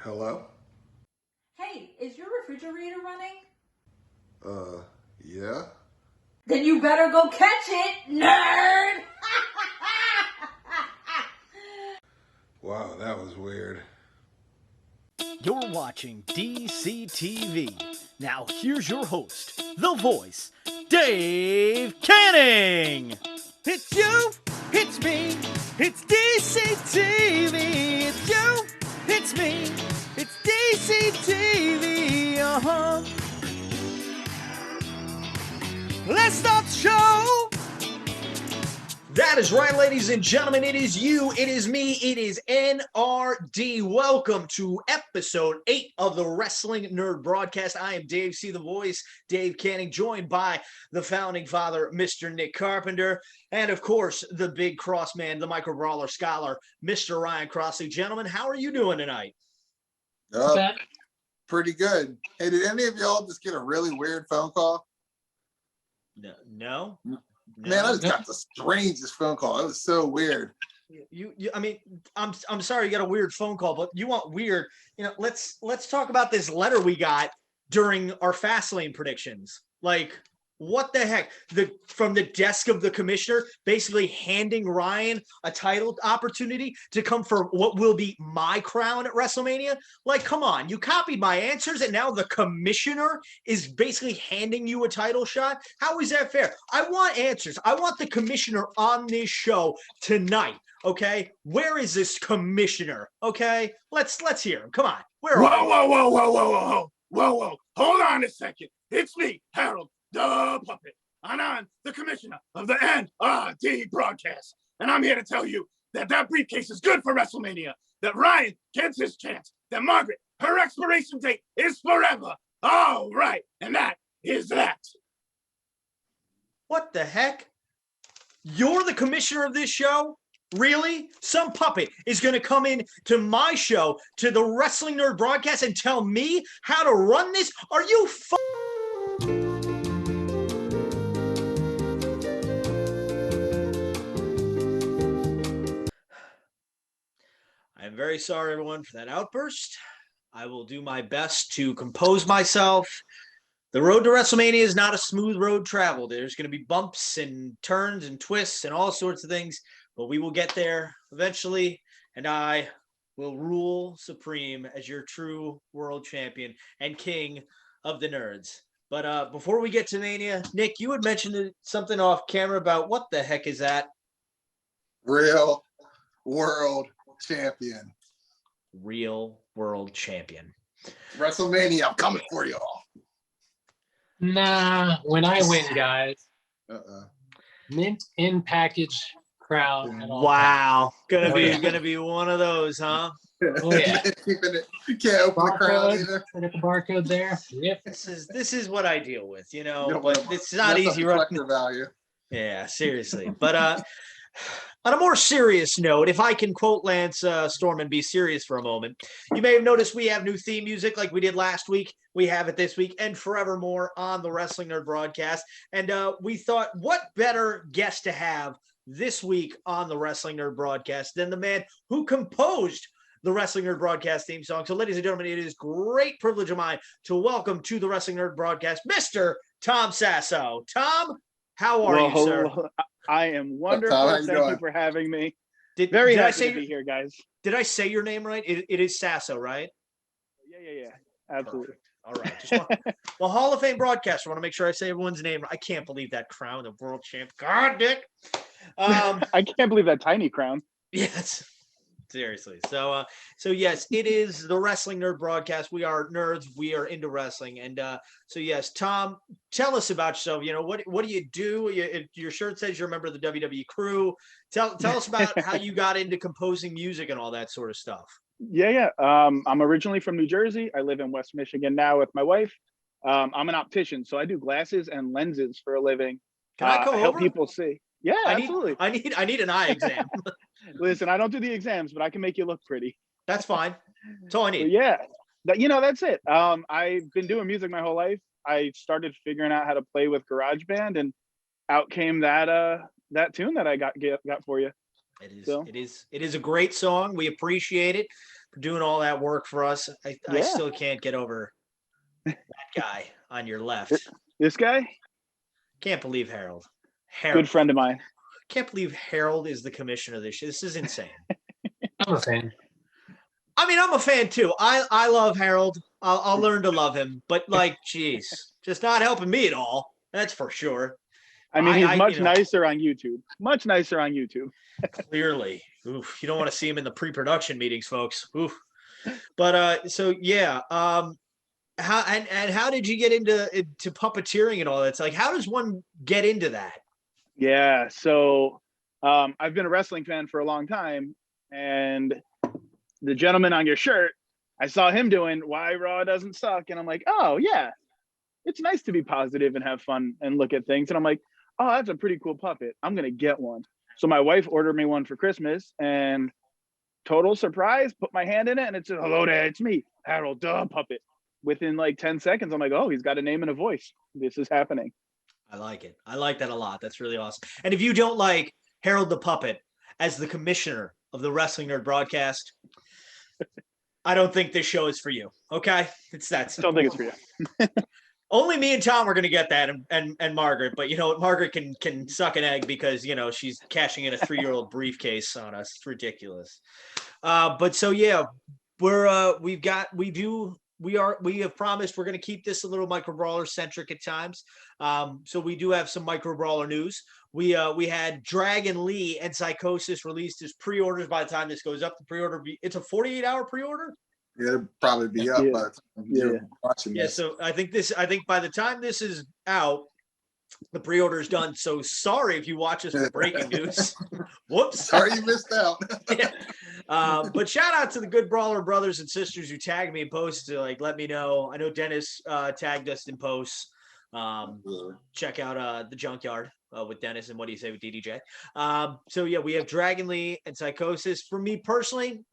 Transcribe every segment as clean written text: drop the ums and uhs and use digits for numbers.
Hello? Hey, is your refrigerator running? Yeah? Then you better go catch it, nerd! Wow, that was weird. You're watching DCTV. Now here's your host, the voice, Dave Canning. It's you, it's me, it's DCTV. It's you, it's me, it's DCTV. Let's start the show. That is right, ladies and gentlemen. It is you, it is me, it is N.R.D. Welcome to episode 8 of the Wrestling Nerd broadcast. I am DaveCTheVoice, Dave Canning, joined by the founding father, Mr. Nick Carpenter, and of course, the big cross man, the micro brawler scholar, Mr. Ryan Crossley. Gentlemen, how are you doing tonight? Pretty good. Hey, did any of y'all just get a really weird phone call? No. Man, I just got the strangest phone call. It was so weird. I mean, I'm sorry you got a weird phone call, but you want weird. Let's talk about this letter we got during our Fastlane predictions. Like, what the heck? From the desk of the commissioner, basically handing Ryan a title opportunity to come for what will be my crown at WrestleMania. Like, come on, you copied my answers, and now the commissioner is basically handing you a title shot. How is that fair? I want answers. I want the commissioner on this show tonight. Okay, where is this commissioner? Okay, let's hear him. Come on, Whoa! Hold on a second. It's me, Harold the Puppet, and I'm the commissioner of the N.R.D. broadcast. And I'm here to tell you that briefcase is good for WrestleMania, that Ryan gets his chance, that Margaret, her expiration date is forever. All right, and that is that. What the heck? You're the commissioner of this show? Really? Some puppet is going to come in to my show, to the Wrestling Nerd broadcast, and tell me how to run this? Are you I'm very sorry, everyone, for that outburst. I will do my best to compose myself. The road to WrestleMania is not a smooth road traveled. There's going to be bumps and turns and twists and all sorts of things, but we will get there eventually, and I will rule supreme as your true world champion and king of the nerds. But before we get to Mania, Nick, you had mentioned something off camera about what the heck is that? Real world champion. Real world champion. WrestleMania, I'm coming for y'all. Nah, when I win, guys. Mint in package crown. Wow, gonna be one of those, huh? Oh yeah. You can't open the crown either. I got the barcode there. Yep. This is what I deal with, but want it's not easy. Collector value. Yeah, seriously. But on a more serious note, if I can quote Lance Storm and be serious for a moment, you may have noticed we have new theme music like we did last week. We have it this week and forevermore on the Wrestling Nerd broadcast. And we thought, what better guest to have this week on the Wrestling Nerd broadcast than the man who composed the Wrestling Nerd broadcast theme song. So, ladies and gentlemen, it is great privilege of mine to welcome to the Wrestling Nerd broadcast, Mr. Tom Sasso. Tom, how are you, sir? I am wonderful. Tom, Thank you for having me. Did happy I to be here, guys. Did I say your name right? It is Sasso, right? Yeah. Absolutely. Perfect. All right. Well, Hall of Fame broadcaster. I want to make sure I say everyone's name. I can't believe that crown, the world champ. God, Dick. I can't believe that tiny crown. Yes. Seriously. So yes, it is the Wrestling Nerd broadcast. We are nerds. We are into wrestling. And so yes, Tom, tell us about yourself. What do you do? Your shirt says you're a member of the WWE crew. Tell us about how you got into composing music and all that sort of stuff. Yeah. I'm originally from New Jersey. I live in West Michigan now with my wife. I'm an optician, so I do glasses and lenses for a living. Can I come help over? people see. Yeah, absolutely. I need an eye exam. Listen, I don't do the exams, but I can make you look pretty. That's fine. That's all I need. So yeah, that's it. I've been doing music my whole life. I started figuring out how to play with GarageBand, and out came that tune that I got for you. It is a great song. We appreciate it. for doing all that work for us. I Yeah. still can't get over that guy on your left. This guy, Can't believe Harold. good friend of mine. Can't believe Harold is the commissioner of this shit. This is insane. I'm a fan. I mean, I'm a fan too. I love Harold. I'll learn to love him, but like, geez, just not helping me at all. That's for sure. I mean, he's much you know, nicer on YouTube. Much nicer on YouTube. Clearly. Oof, you don't want to see him in the pre-production meetings, folks. Oof. But so yeah, how did you get into puppeteering and all that? It's like, how does one get into that? Yeah. So I've been a wrestling fan for a long time, and the gentleman on your shirt, I saw him doing Why Raw Doesn't Suck, and I'm like, oh yeah, it's nice to be positive and have fun and look at things. And I'm like, oh, that's a pretty cool puppet. I'm gonna get one. So my wife ordered me one for Christmas, and total surprise, put my hand in it, and it said, hello there, it's me, Harold the Puppet. Within like 10 seconds, I'm like, oh, he's got a name and a voice. This is happening. I like it. I like that a lot. That's really awesome. And if you don't like Harold the Puppet as the commissioner of the Wrestling Nerd broadcast, I don't think this show is for you. Okay? It's that simple. Don't think it's for you. Only me and Tom are going to get that, and Margaret. But you know what? Margaret can suck an egg because, you know, she's cashing in a 3-year-old briefcase on us. It's ridiculous. But so, yeah, we have promised we're going to keep this a little micro brawler centric at times. So we do have some micro brawler news. We had Dragon Lee and Psychosis released as pre-orders. By the time this goes up, the pre-order it's a 48-hour pre-order. Yeah, it'll probably be up by the time you're watching Yeah, this. so I think by the time this is out, the pre-order is done. So sorry if you watch us for breaking news. Whoops. Sorry you missed out. Yeah. But shout out to the good Brawler brothers and sisters who tagged me in posts to like let me know. I know Dennis tagged us in posts. Check out the Junkyard with Dennis and What Do You Say with DDJ. So yeah, we have Dragon Lee and Psychosis. For me personally,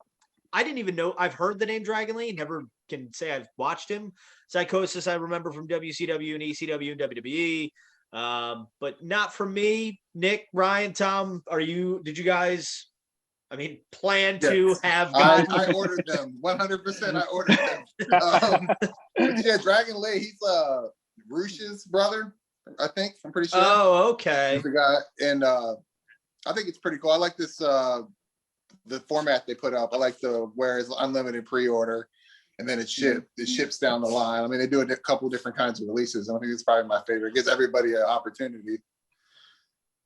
I didn't even know. I've heard the name Dragon Lee. Never can say I've watched him. Psychosis I remember from WCW and ECW and WWE. But not for me. Nick, Ryan, Tom, did you guys, plan to have guys? I ordered them 100%. I ordered them. But yeah, Dragon Lee, he's Rush's brother, I think. I'm pretty sure. Oh, okay. He's the guy, and I think it's pretty cool. I like this the format they put up. I like where it's unlimited pre-order, and then it ships down the line. I mean, they do a couple different kinds of releases, and I think it's probably my favorite. It gives everybody an opportunity.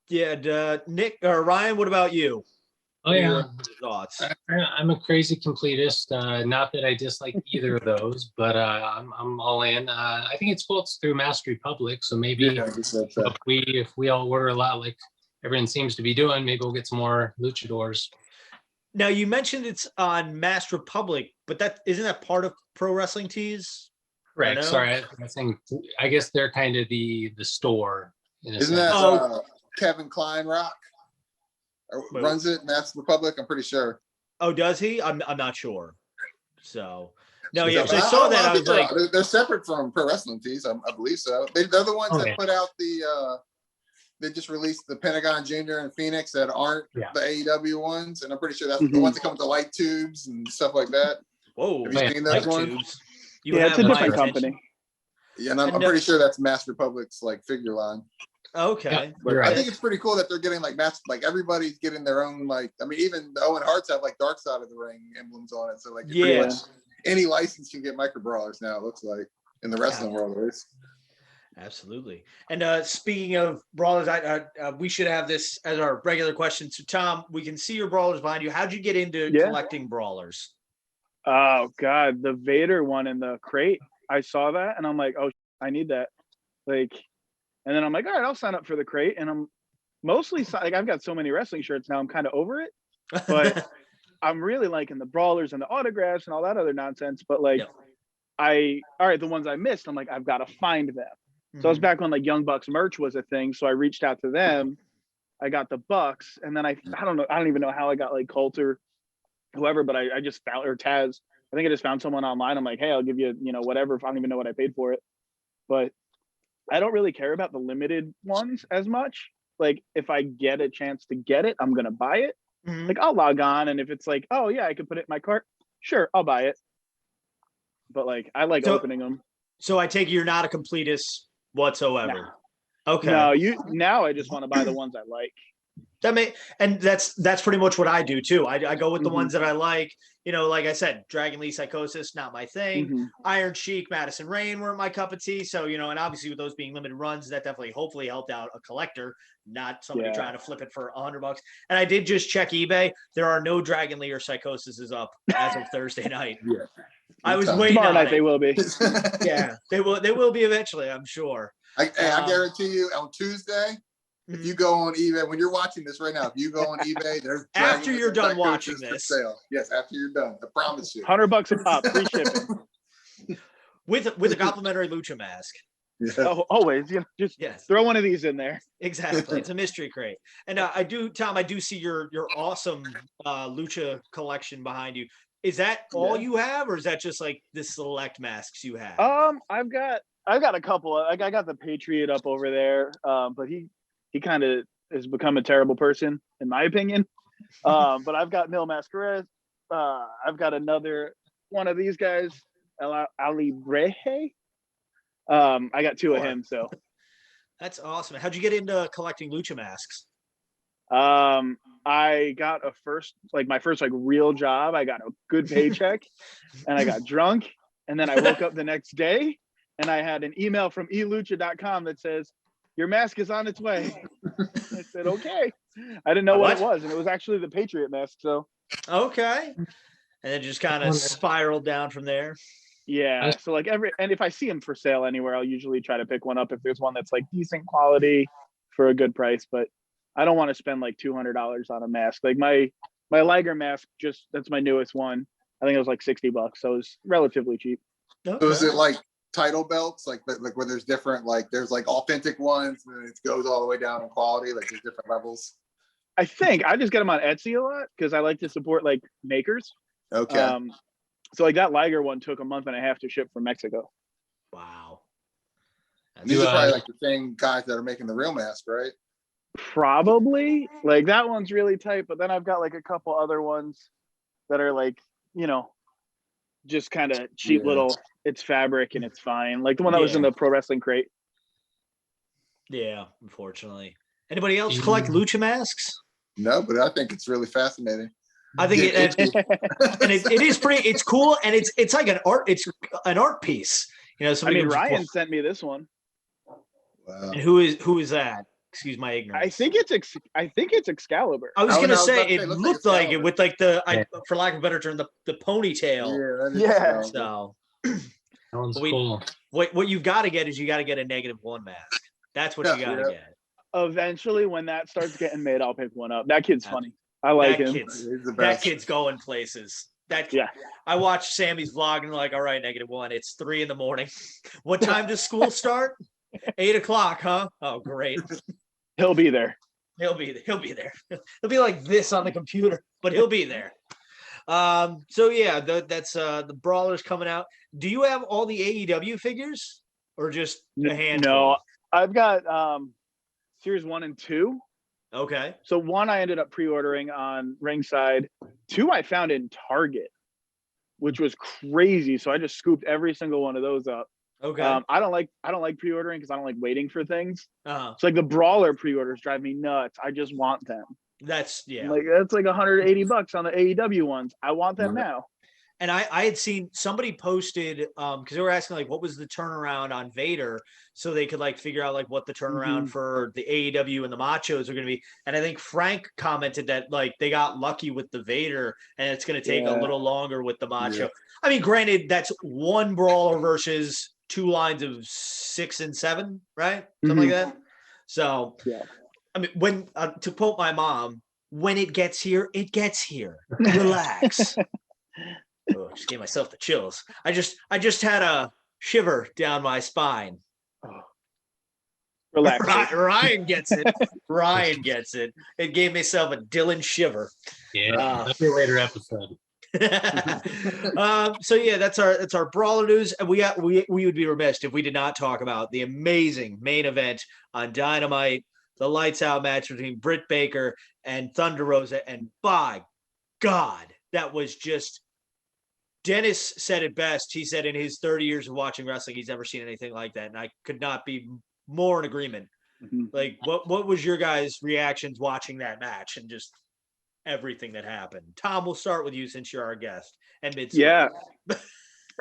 Yeah, Nick or Ryan, what about you? Oh yeah, thoughts? I'm a crazy completist. Not that I dislike either of those, but I'm all in. I think it's cool. It's through Mastery Public, so maybe if we all order a lot, like everyone seems to be doing, maybe we'll get some more luchadors. Now you mentioned it's on Mass Republic, but isn't that part of Pro Wrestling Tees? Correct. Sorry, I guess they're kind of the store. Isn't that Kevin Kleinrock runs it? Mass Republic, I'm pretty sure. Oh, does he? I'm not sure. So no, yeah. So I saw that. I was like, they're separate from Pro Wrestling Tees. I believe so. They're the ones that put out the. They just released the Pentagon Junior and Phoenix that aren't the AEW ones, and I'm pretty sure that's the ones that come with the light tubes and stuff like that. Whoa, have you seen those ones? Tubes. It's a different company. Yeah, and I'm pretty sure that's Mass Republic's like figure line. Okay, but I think it's pretty cool that they're getting like everybody's getting their own even the Owen Harts have like Dark Side of the Ring emblems on it, so like pretty much any license can get micro brawlers now. It looks like in the wrestling world, at least. Absolutely. And speaking of brawlers, we should have this as our regular question. So, Tom, we can see your brawlers behind you. How'd you get into collecting brawlers? Oh, God. The Vader one in the crate. I saw that, and I'm like, oh, I need that. And then I'm like, all right, I'll sign up for the crate. And I'm mostly, I've got so many wrestling shirts now, I'm kind of over it. But I'm really liking the brawlers and the autographs and all that other nonsense. But, the ones I missed, I'm like, I've got to find them. So I was back when Young Bucks merch was a thing. So I reached out to them. I got the Bucks, and then I don't know. I don't even know how I got Colt or whoever, but I just found, or Taz. I think I just found someone online. I'm like, hey, I'll give you, whatever. If I don't even know what I paid for it, but I don't really care about the limited ones as much. If I get a chance to get it, I'm gonna buy it. I'll log on, and if it's oh yeah, I could put it in my cart. sure, I'll buy it. But like, I like So- opening them. So I take it you're not a completist whatsoever. Okay. No, now I just want to buy the ones I like. And that's pretty much what I do too. I go with the Mhm. ones that I like. You know, like I said, Dragon Lee Psychosis, not my thing. Mhm. Iron Sheik, Madison Rain weren't my cup of tea. So, you know, and obviously with those being limited runs, that definitely hopefully helped out a collector, not somebody Yeah. trying to flip it for $100. And I did just check eBay. There are no Dragon Lee or Psychosis up as of Thursday night. Yeah. I was Okay. waiting Tomorrow on night it. they will be. Yeah, they will be eventually, I'm sure. I guarantee you on Tuesday, if you go on eBay, when you're watching this right now, if you go on eBay, there's After Dragon you're Lee done Psychosis watching for this. sale. Yes, after you're done. I promise you. $100 a pop, free shipping. With a complimentary lucha mask. Yeah. Oh, always, just Yes. throw one of these in there. Exactly. It's a mystery crate. And I do see your awesome lucha collection behind you. Is that all you have, or is that just like the select masks you have? I've got a couple. I got the Patriot up over there, but he kind of has become a terrible person in my opinion. But I've got Mil Mascaret. I've got another one of these guys, Ali Brehe. I got two of him. So That's awesome. How'd you get into collecting lucha masks? I got my first real job. I got a good paycheck and I got drunk. And then I woke up the next day and I had an email from elucha.com that says, your mask is on its way. I said, okay. I didn't know what it was. And it was actually the Patriot mask. So, okay. And it just kind of spiraled down from there. yeah. So and if I see them for sale anywhere, I'll usually try to pick one up if there's one that's like decent quality for a good price. But I don't want to spend like $200 on a mask. Like my Liger mask, that's my newest one. I think it was like $60, so it was relatively cheap. Okay. So is it like title belts, like where there's different, like there's like authentic ones, and it goes all the way down in quality, like there's different levels? I think I just get them on Etsy a lot because I like to support like makers. Okay. So like that Liger one took a month and a half to ship from Mexico. Wow. These are probably like the same guys that are making the real mask, right? Probably. Like that one's really tight, but then I've got like a couple other ones that are like, just kind of cheap little, it's fabric and it's fine. Like the one that was in the pro wrestling crate. Yeah, unfortunately. Anybody else collect lucha masks? No, but I think it's really fascinating. I think it is pretty. It's cool, and it's like an art. It's an art piece. Ryan sent me this one. Wow. And who is that? Excuse my ignorance. I think it's Excalibur. I was gonna say it looks looked like it with like for lack of a better term, the ponytail. Yeah. So That one's cool. What you've got to get is you got to get a -1 mask. That's what you got to get. Eventually, when that starts getting made, I'll pick one up. That kid's funny. I like him. That kid's going places. I watched Sammy's vlog and like, all right, -1. It's 3 a.m. What time does school start? 8 o'clock, huh? Oh, great. He'll be there. He'll be there. He'll be like this on the computer, but he'll be there. So yeah, that's the Brawler's coming out. Do you have all the AEW figures or just a handful? No, I've got series 1 and 2. Okay. So 1 I ended up pre-ordering on Ringside. 2 I found in Target, which was crazy. So I just scooped every single one of those up. Okay. I don't like pre-ordering because I don't like waiting for things. Uh-huh. It's like the Brawler pre-orders drive me nuts. I just want them. That's like $180 on the AEW ones. I want them now. And I had seen somebody posted because they were asking like what was the turnaround on Vader, so they could like figure out like what the turnaround for the AEW and the Machos are going to be. And I think Frank commented that like they got lucky with the Vader and it's going to take a little longer with the Macho. I mean, granted, that's one Brawler versus 2 lines of 6 and 7, right? Something like that. So I mean, when to quote my mom, when it gets here, it gets here. Relax. Oh, just gave myself the chills. I just had a shiver down my spine. Relax. Ryan gets it. Ryan gets it. It gave myself a Dylan shiver. Yeah, that'll be a later episode. So yeah, that's our Brawler news, and we would be remiss if we did not talk about the amazing main event on Dynamite, the Lights Out match between Britt Baker and Thunder Rosa, and by God, that was just Dennis said it best. He said in his 30 years of watching wrestling, he's never seen anything like that. And I could not be more in agreement. Like, what was your guys' reactions watching that match and just everything that happened? Tom, we'll start with you since you're our guest and mid. Yeah,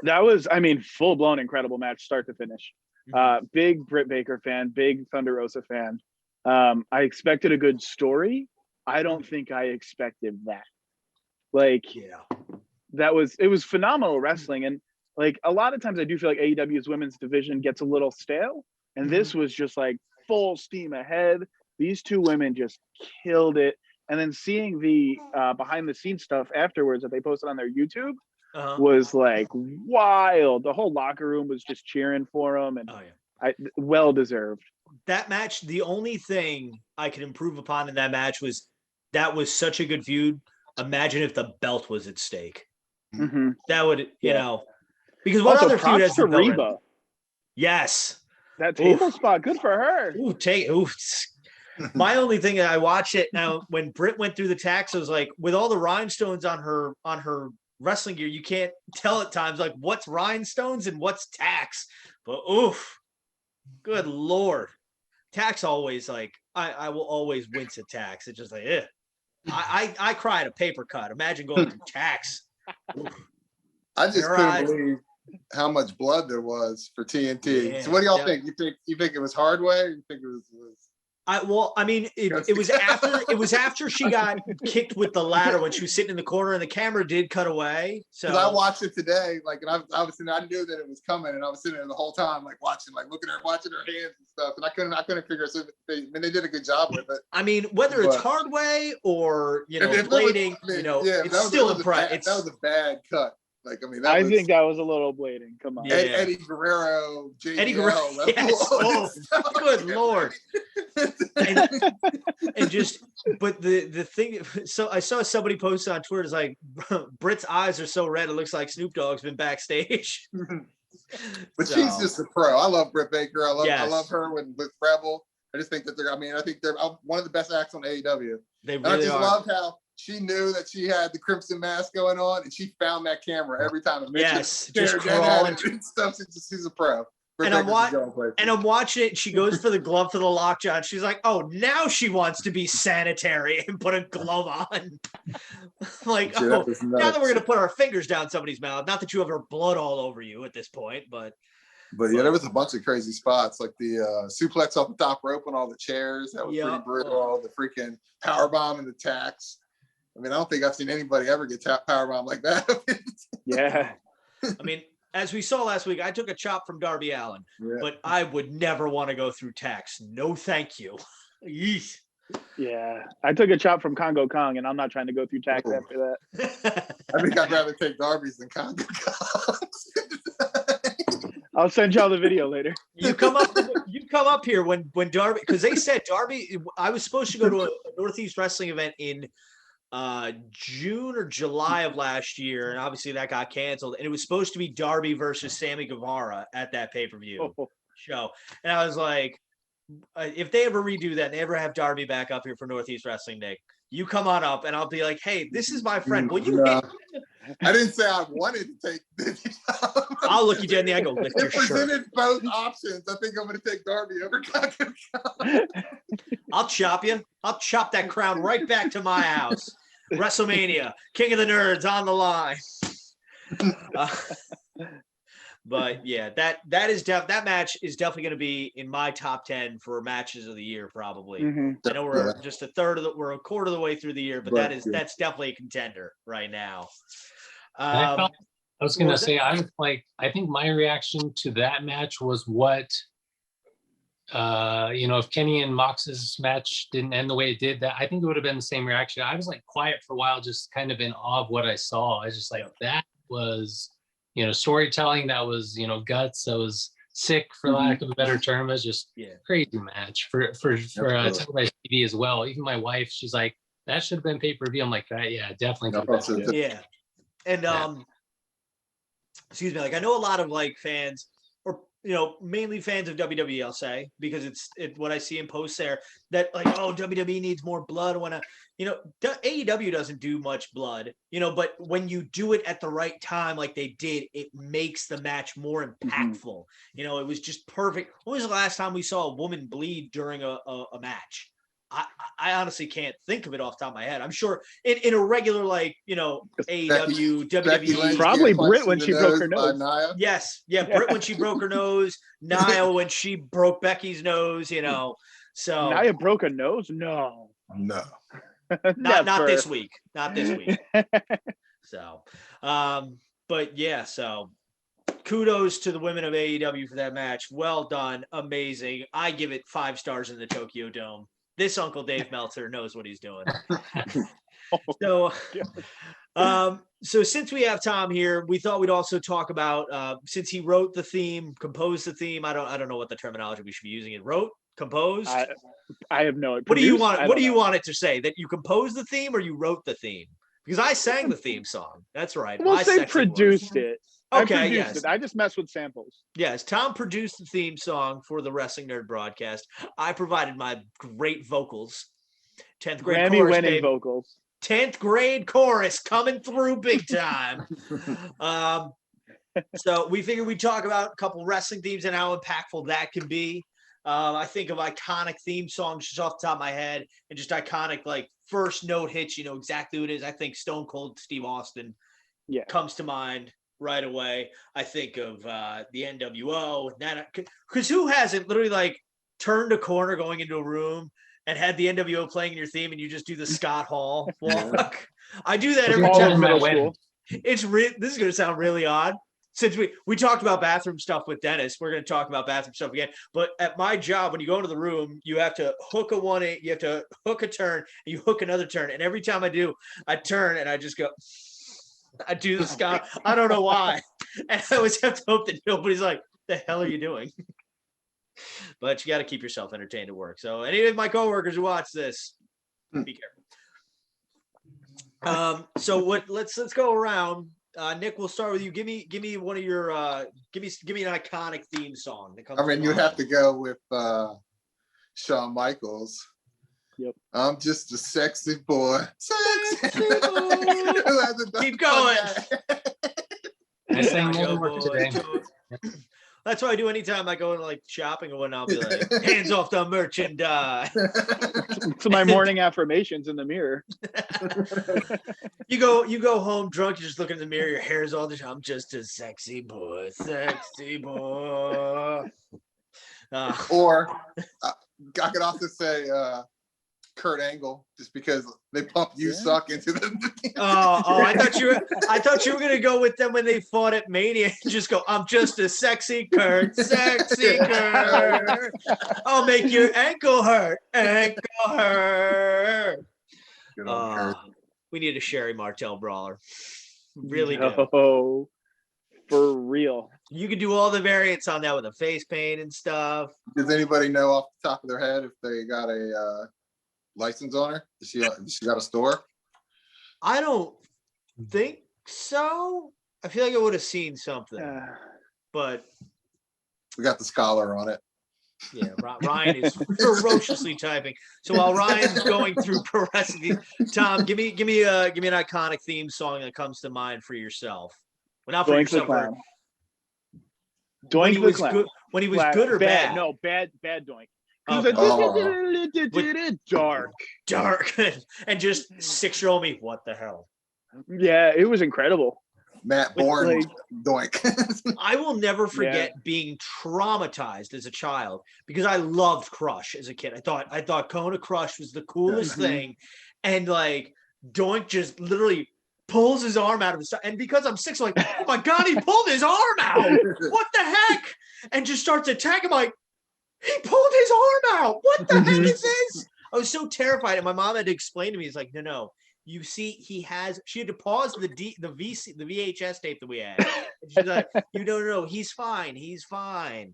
that was, I mean, full blown incredible match, start to finish. Big Britt Baker fan, big Thunder Rosa fan. I expected a good story. I don't think I expected that. Like, it was phenomenal wrestling. And like a lot of times I do feel like AEW's women's division gets a little stale. And this was just like full steam ahead. These two women just killed it. And then seeing the behind the scenes stuff afterwards that they posted on their YouTube was like wild. The whole locker room was just cheering for them, and well deserved. That match, the only thing I could improve upon in that match was that was such a good feud. Imagine if the belt was at stake. That would, you know, because what also, other feud has the belt? Reba. Yes, that table spot, good for her. My only thing, I watched it now when Britt went through the tax, I was like, with all the rhinestones on her wrestling gear, you can't tell at times like what's rhinestones and what's tax. But good Lord. Tax always, like, I will always wince at tax. It's just like, I cry at a paper cut. Imagine going through tax. I just couldn't believe how much blood there was for TNT. Yeah, so what do y'all think? You think it was hard way? Or you think it was I mean, it was after she got kicked with the ladder when she was sitting in the corner, and the camera did cut away. So I watched it today, like, and I was sitting, I knew that it was coming, and I was sitting there the whole time, like watching, like looking at her, watching her hands and stuff, and I couldn't figure out. I mean, they did a good job with it. I mean, whether it's hard way or blading, it's still impressive. That was a bad cut. Like, I mean, I think that was a little blading. Come on, Eddie Guerrero, Eddie Guerrero. Yes. Good Lord. And just, but the thing. So I saw somebody post on Twitter. It's like Britt's eyes are so red, it looks like Snoop Dogg's been backstage. But she's just a pro. I love Britt Baker. I love her with Rebel. I just think that I think they're one of the best acts on AEW. They really are. I just loved how she knew that she had the crimson mask going on, and she found that camera every time. Just crawling and stuff. She's a pro. And I'm watching it. And she goes for the glove for the lockjaw. And she's like, "Oh, now she wants to be sanitary and put a glove on." Like, now that we're gonna put our fingers down somebody's mouth. Not that you have her blood all over you at this point, but yeah, there was a bunch of crazy spots, like the suplex off the top rope on all the chairs. That was pretty brutal. The freaking power bomb and the tax. I mean, I don't think I've seen anybody ever get power bomb like that. Yeah. I mean, as we saw last week, I took a chop from Darby Allin, but I would never want to go through tax. No, thank you. Yeesh. Yeah, I took a chop from Congo Kong, and I'm not trying to go through tax after that. I think I'd rather take Darby's than Congo Kong's. I'll send y'all the video later. You come up here when Darby, because they said Darby. I was supposed to go to a Northeast Wrestling event in June or July of last year, and obviously that got canceled. And it was supposed to be Darby versus Sammy Guevara at that pay-per-view show. And I was like, if they ever redo that, and they ever have Darby back up here for Northeast Wrestling Day, you come on up, and I'll be like, "Hey, this is my friend. Will you?" I didn't say I wanted to take this. I'll look you dead in the eye. Go lift your shirt. Presented both options. I think I'm going to take Darby over Congo Kong. I'll chop you. I'll chop that crown right back to my house. WrestleMania, King of the Nerds on the line. But yeah, that match is definitely going to be in my top 10 for matches of the year, probably. I know we're just we're a quarter of the way through the year, but that's definitely a contender right now. I was going to say, I think my reaction to that match was what, if Kenny and Mox's match didn't end the way it did, that I think it would have been the same reaction. I was like quiet for a while, just kind of in awe of what I saw. I was just like, that was, storytelling, that was, guts, that was sick, for lack of a better term. It was just crazy match for televised TV as well. Even my wife, she's like, that should have been pay-per-view. I'm like, that, definitely. Yeah. And excuse me, like, I know a lot of like fans, or mainly fans of WWE, I'll say, because it's what I see in posts there that like, oh, WWE needs more blood. AEW doesn't do much blood, but when you do it at the right time, like they did, it makes the match more impactful. It was just perfect. When was the last time we saw a woman bleed during a match? I honestly can't think of it off the top of my head. I'm sure in a regular, AEW, WWE. Probably Britt when she broke her nose. Yes. Yeah. Britt when she broke her nose. Nia when she broke Becky's nose, So Nia broke a nose? No. Not this week. Not this week. So, but yeah, so kudos to the women of AEW for that match. Well done. Amazing. I give it 5 stars in the Tokyo Dome. This Uncle Dave Meltzer knows what he's doing. So since we have Tom here, we thought we'd also talk about since he wrote the theme, composed the theme. I don't know what the terminology we should be using. It wrote, composed. I have no idea. What do you want? What do you want it to say? That you composed the theme or you wrote the theme? Because I sang the theme song. That's right. We'll say produced it. Okay, yes. I just mess with samples. Yes, Tom produced the theme song for the Wrestling Nerd broadcast. I provided my great vocals. 10th grade Grammy-winning vocals. 10th grade chorus coming through big time. So we figured we'd talk about a couple wrestling themes and how impactful that can be. I think of iconic theme songs just off the top of my head and just iconic, first note hits, exactly who it is. I think Stone Cold Steve Austin comes to mind right away. I think of the NWO, because who hasn't literally turned a corner going into a room and had the NWO playing in your theme and you just do the Scott Hall walk? I do that every time. This is going to sound really odd. Since we talked about bathroom stuff with Dennis, we're going to talk about bathroom stuff again. But at my job, when you go into the room, you have to hook a 1-8, you have to hook a turn, and you hook another turn. And every time I do, I turn and I just go, I do the Scott. I don't know why. And I always have to hope that nobody's like, the hell are you doing? But you got to keep yourself entertained at work. So any of my coworkers who watch this, be careful. So let's go around. Nick, we'll start with you. Give me one of your give me an iconic theme song that comes. You have to go with Shawn Michaels. Yep. I'm just a sexy boy. Sexy boy. Keep going. I sang more work today. That's what I do anytime I go into shopping or whatnot. I'll be like, hands off the merchandise. It's my morning affirmations in the mirror. You go home drunk, you just look in the mirror, your hair's all I'm just a sexy boy, sexy boy. Or I could also say Kurt Angle, just because they pump "You Suck" into the. I thought you were gonna go with them when they fought at Mania and just go, I'm just a sexy Kurt, sexy Kurt. I'll make your ankle hurt. Good old Kurt. We need a Sherry Martel brawler. Really do. Oh, for real. You can do all the variants on that with a face paint and stuff. Does anybody know off the top of their head if they got a license on her? Does she got a store? I don't think so. I feel like I would have seen something, but we got the scholar on it. Yeah, Ryan is ferociously typing. So while Ryan's going through pro wrestling, Tom, give me an iconic theme song that comes to mind for yourself. Well, not for yourself. Doink the Clown. When he was good or bad? No, bad Doink. Dark. And just 6-year-old me, what the hell? Yeah, it was incredible. Matt Bourne, Doink. I will never forget being traumatized as a child because I loved Crush as a kid. I thought Kona Crush was the coolest thing, and Doink just literally pulls his arm out of his side. And because I'm 6, I'm like, oh my god, he pulled his arm out! What the heck? And just starts attacking. I'm like, he pulled his arm out. What the heck is this? I was so terrified, and my mom had to explain to me. He's like, no. You see, she had to pause the VHS tape that we had. And she's like, no, he's fine. He's fine.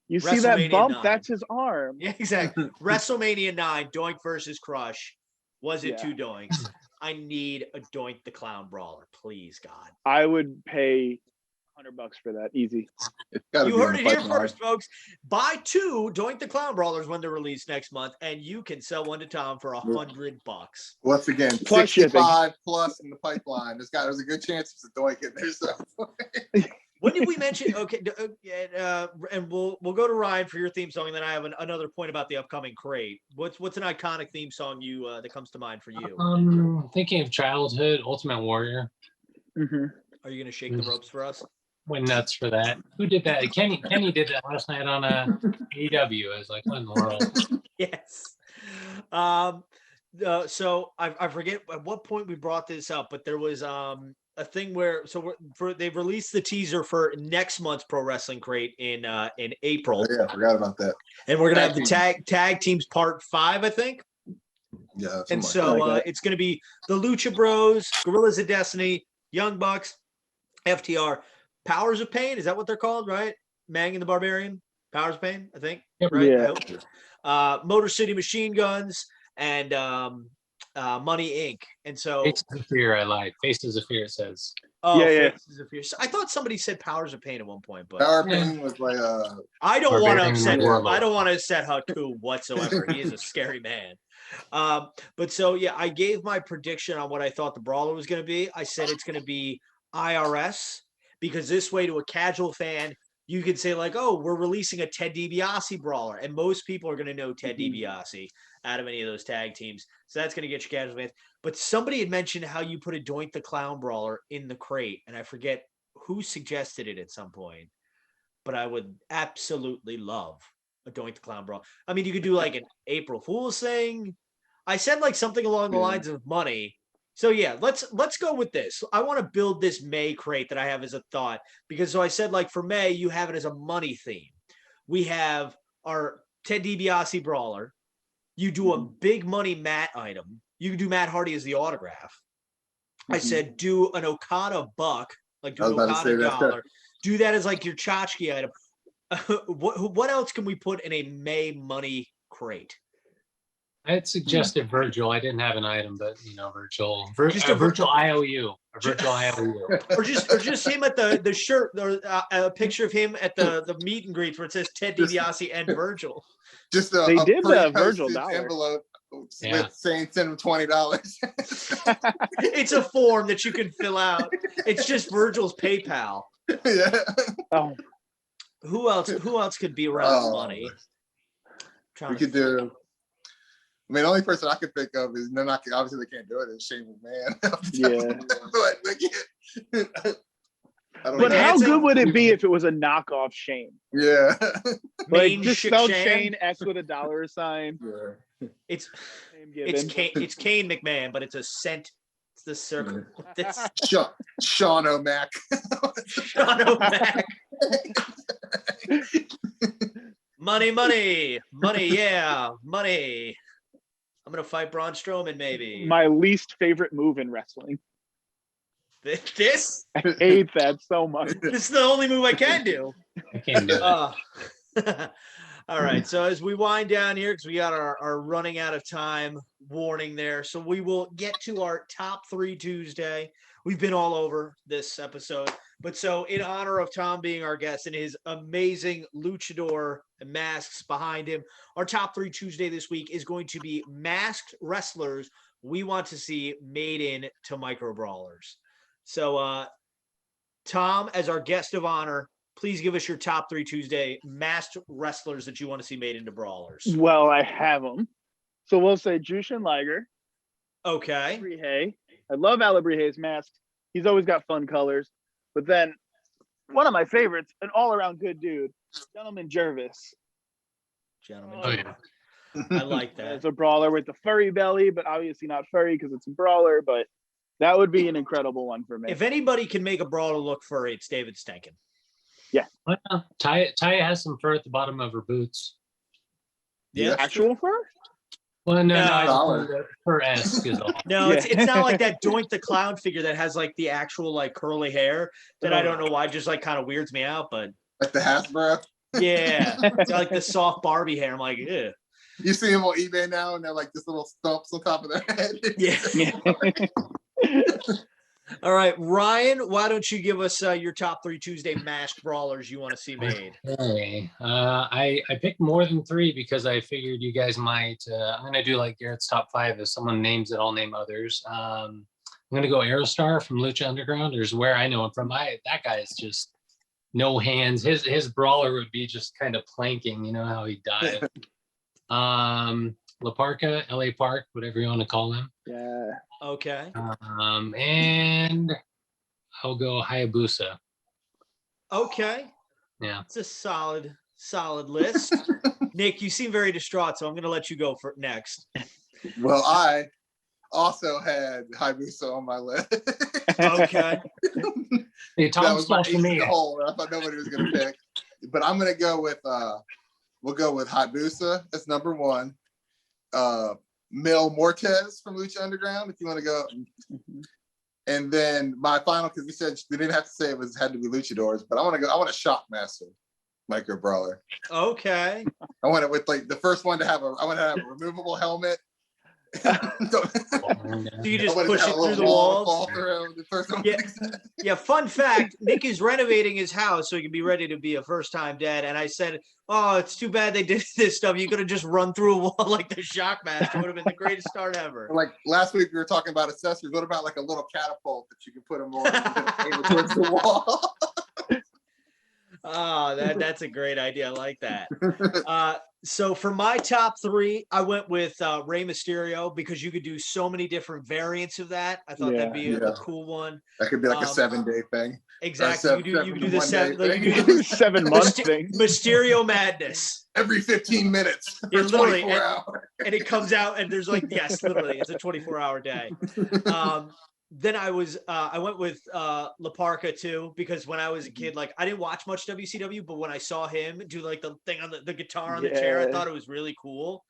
You see that bump? 9. That's his arm. Yeah, exactly. WrestleMania 9, Doink versus Crush. Was it 2 Doinks? I need a Doink the Clown brawler, please, God. I would pay $100 for that, easy. It's gotta You be in heard the it here pipeline. first, folks. Buy 2 Doink the Clown Brawlers when they're released next month, and you can sell one to Tom for $100. Once again, Plus shipping. 65 plus in the pipeline. There's a good chance it's a doink in there. So When did we mention? Okay, and we'll go to Ryan for your theme song, and then I have another point about the upcoming crate. What's an iconic theme song that comes to mind for you? Thinking of childhood, Ultimate Warrior. Mm-hmm. Are you going to shake the ropes for us? Went nuts for that. Who did that? Kenny did that last night on AEW. I was like, what in the world? Yes. So I forget at what point we brought this up, but there was a thing where they've released the teaser for next month's Pro Wrestling Crate in April. yeah, I forgot about that. And we're gonna have the tag teams part 5, I think. Yeah. And so it's gonna be the Lucha Bros, Gorillas of Destiny, Young Bucks, FTR, Powers of Pain. Is that what they're called, right? Mang and the Barbarian, Powers of Pain, I think. Yep. Right. Yeah. Motor City Machine Guns and Money Inc. And so Faces of Fear, I lied. Faces of Fear, it says. oh, Yeah. Faces of Fear. I thought somebody said Powers of Pain at one point, but Power Pain was like I don't want to Barbarian upset. Warlord. I don't want to upset Haku whatsoever. He is a scary man. But so yeah, I gave my prediction on what I thought the Brawler was going to be. I said it's going to be IRS because this way, to a casual fan, you could say like, "Oh, we're releasing a Ted DiBiase Brawler," and most people are going to know Ted DiBiase out of any of those tag teams. So that's going to get you casual fans. But somebody had mentioned how you put a Doink the Clown Brawler in the crate, and I forget who suggested it at some point. But I would absolutely love a Doink the Clown Brawler. I mean, you could do like an April Fool's thing. I said like something along the lines of money. So yeah, let's go with this. I want to build this May crate that I have as a thought because so I said like for May you have it as a money theme. We have our Ted DiBiase Brawler. You do a big money Matt item. You can do Matt Hardy as the autograph. I said do an Okada buck, like do an Okada dollar. Do that as like your tchotchke item. What else can we put in a May money crate? I had suggested Virgil. I didn't have an item, but Virgil. Just a a Virgil IOU. A Virgil IOU. or just him at the shirt, or a picture of him at the meet and greets where it says Ted DiBiase and Virgil. just They did the Virgil pre-postage dollar. envelope Yeah. with saying send him $20. It's a form that you can fill out. It's just Virgil's PayPal. Yeah. Oh, Who else could be around money? We could do. I mean, the only person I could think of is obviously they can't do it is Shane McMahon. Yeah. But they can't. I don't but know. how Dancing? good would it be if it was a knockoff Shane? Yeah. Like Main just Chick spelled Shan? Shane S with a dollar sign. Yeah. It's Name given. it's Kane McMahon, but it's a cent. It's the circle. This Sean O'Mac. Sean O'Mac. Money, yeah, money. I'm gonna fight Braun Strowman, maybe. My least favorite move in wrestling. This I hate that so much. is the only move I can do. I can't do it. All right. So as we wind down here, because we got our running out of time warning there. So we will get to our top 3 Tuesday. We've been all over this episode. But so in honor of Tom being our guest and his amazing luchador and masks behind him, our top 3 Tuesday this week is going to be masked wrestlers we want to see made into micro brawlers. So Tom, as our guest of honor, please give us your top 3 Tuesday masked wrestlers that you want to see made into brawlers. Well, I have them. So we'll say Jushin Liger. Okay. Alabrije. I love Alabrije's mask. He's always got fun colors. But then one of my favorites, an all-around good dude, Gentleman Jervis. Gentlemen. Oh, yeah. I like that. It's a brawler with the furry belly, but obviously not furry because it's a brawler. But that would be an incredible one for me. If anybody can make a brawler look furry, it's David Stenkin. Well, Taya has some fur at the bottom of her boots. Yeah. Actual fur? Well, no, Dollar. fur-esque is all. No, Yeah. it's not like that Doink the Clown figure that has like the actual like curly hair that I don't know why just like kind of weirds me out, but Like the Hasbro. yeah, it's like the soft Barbie hair. I'm like, ew. You see them on eBay now, and they're like this little stumps on top of their head. Yeah. All right, Ryan, why don't you give us your top 3 Tuesday masked brawlers you want to see made? Okay. I picked more than 3 because I figured you guys might. I'm gonna do like Garrett's top 5. If someone names it, I'll name others. I'm gonna go Aerostar from Lucha Underground, or is where I know him from. That guy is just no hands. His brawler would be just kind of planking. You know how he died. La Parka, LA Park, whatever you want to call him. Yeah. Okay. And I'll go Hayabusa. Okay. Yeah. It's a solid list. Nick, you seem very distraught, so I'm going to let you go for next. Well, I also had Hayabusa on my list. Okay. Hey, Tom That was my stole from me. hole. I thought nobody was going to pick, but I'm going to go with. We'll go with Hayabusa as number 1. Mil Mortez from Lucha Underground, if you want to go. And then my final, because we said we didn't have to say had to be luchadors, but I want a Shockmaster micro brawler. Okay. I want it with like the first one to have a removable helmet. So you just push it through the walls. Yeah. Fun fact: Nick is renovating his house so he can be ready to be a first-time dad. And I said, "Oh, it's too bad they did this stuff. You could have just run through a wall like the Shockmaster. Would have been the greatest start ever." Like last week, we were talking about accessories. What about like a little catapult that you can put them on towards the wall? Oh, that's a great idea. I like that. So for my top 3, I went with Rey Mysterio because you could do so many different variants of that. I thought that'd be a cool one. That could be like a 7-day thing. Exactly. You could do the 7-month thing. Mysterio Madness. Every 15 minutes for literally, 24 hours. And it comes out and there's like, yes, literally, it's a 24-hour day. Then I went with La Parka too, because when I was a kid, like I didn't watch much WCW, but when I saw him do like the thing on the guitar on the chair, I thought it was really cool.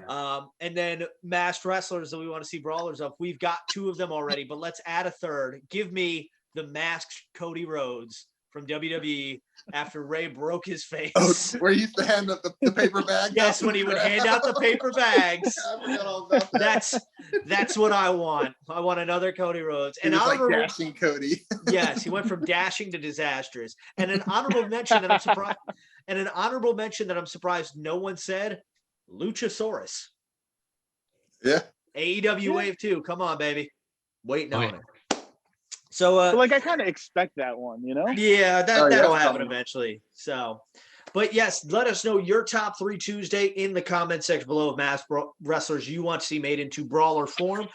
And then masked wrestlers that we want to see brawlers of. We've got 2 of them already, but let's add a third. Give me the masked Cody Rhodes from WWE after Ray broke his face. Oh, where he used to hand up the paper bag. Yes, when he would hand out the paper bags. I forgot all about that. That's what I want. I want another Cody Rhodes. And like dashing Cody. Yes, he went from dashing to disastrous. And an honorable mention that I'm surprised. And an honorable mention that I'm surprised no one said. Luchasaurus. Yeah. AEW Wave 2. Come on, baby. Waiting on it. So like I kind of expect that one, you know? Yeah, that'll happen eventually. So, but yes, let us know your top 3 Tuesday in the comment section below of masked wrestlers you want to see made into brawler form.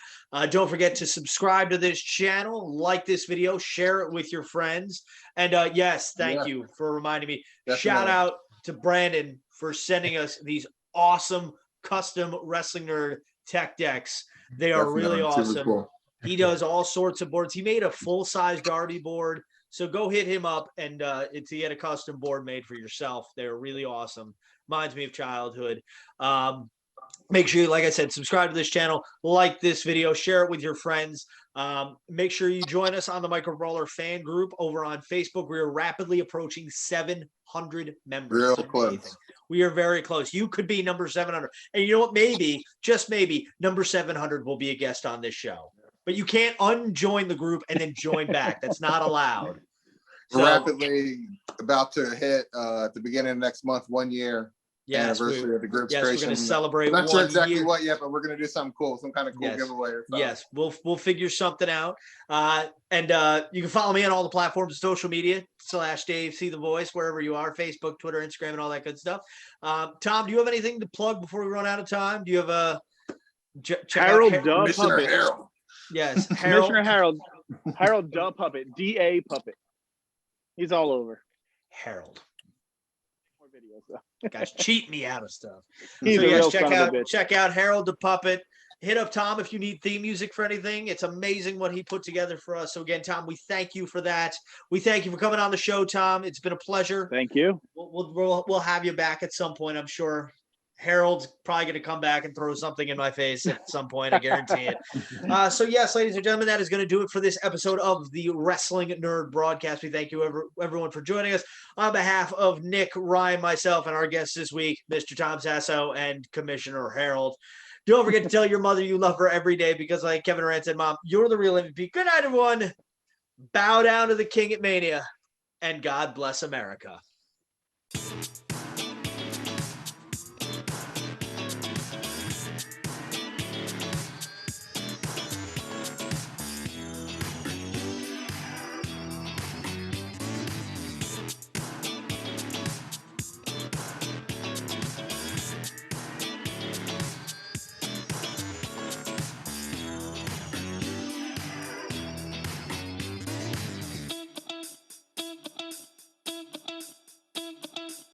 Don't forget to subscribe to this channel, like this video, share it with your friends. And yes, thank you for reminding me. Definitely. Shout out to Brandon for sending us these awesome custom Wrestling Nerd tech decks. They are really awesome. Cool. He does all sorts of boards. He made a full-size Darby board. So go hit him up and to get a custom board made for yourself. They're really awesome. Reminds me of childhood. Make sure, like I said, subscribe to this channel, like this video, share it with your friends. Make sure you join us on the Micro Brawler fan group over on Facebook. We are rapidly approaching 700 members. Real close. We are very close. You could be number 700. And you know what? Maybe, just maybe, number 700 will be a guest on this show. But you can't unjoin the group and then join back. That's not allowed. We're rapidly about to hit at the beginning of next month 1 year anniversary of the group's creation. We're going to celebrate. I'm not sure exactly what yet, but we're going to do something cool, some kind of cool giveaway or something. Yes, we'll figure something out. And you can follow me on all the platforms, social media /DaveCTheVoice, wherever you are, Facebook, Twitter, Instagram, and all that good stuff. Tom, do you have anything to plug before we run out of time? Do you have a Harold Dub Puppet? Harold. Yes, Commissioner Harold Dub Puppet, DA Puppet. He's all over. Harold. More videos though. Guys, cheat me out of stuff. He's so a yes, real check out Harold the Puppet. Hit up Tom if you need theme music for anything. It's amazing what he put together for us. So again, Tom, we thank you for that. We thank you for coming on the show, Tom. It's been a pleasure. Thank you. We'll have you back at some point, I'm sure. Harold's probably going to come back and throw something in my face at some point. I guarantee it. So yes, ladies and gentlemen, that is going to do it for this episode of the Wrestling Nerd broadcast. We thank you everyone for joining us on behalf of Nick, Ryan, myself, and our guests this week, Mr. Tom Sasso and Commissioner Harold. Don't forget to tell your mother you love her every day because, like Kevin Durant said, Mom, you're the real MVP. Good night, everyone. Bow down to the king at Mania, and God bless America.